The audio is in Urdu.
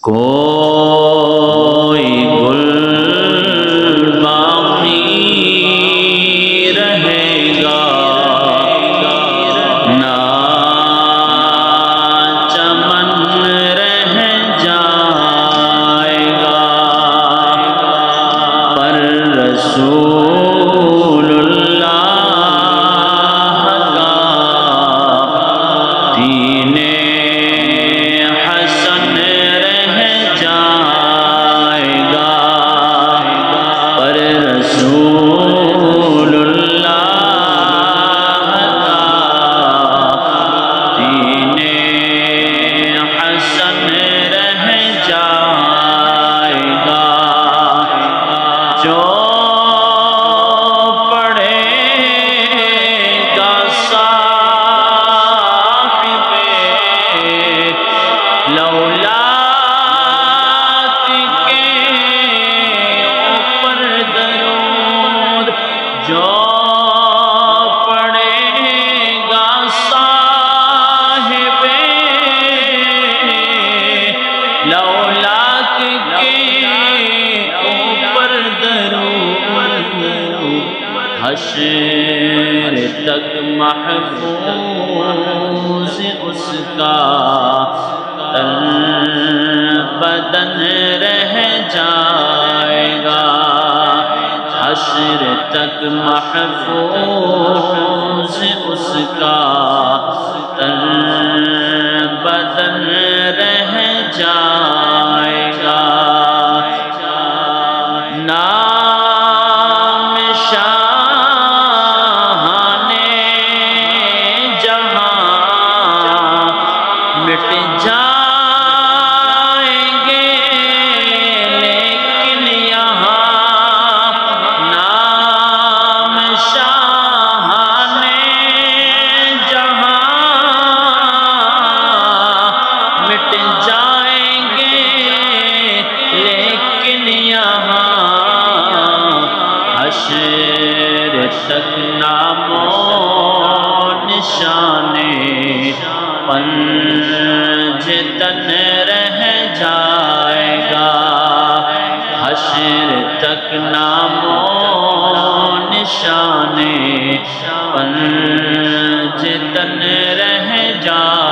کوئی گل باقی رہے گا نہ چمن رہ جائے گا، پر رسول اللہ کا دین حسن رہ جائے گا، پر رسول اللہ کا دین حسن رہ جائے گا، جو جو پڑھے گا صاحب لولاک کے اوپر درود، حشر تک محفوظ اس کا تن بدن رہ جائے گا، حشر تک محفوظ اس کا تن بدن رہ جائے گا، نام شاہان جہاں مٹ جائیں گے، لیکن یہاں جائیں گے، لیکن یہاں حشر تک نام و نشان پنج تن رہ جائے گا، حشر تک نام و نشان پنج تن رہ جائے گا۔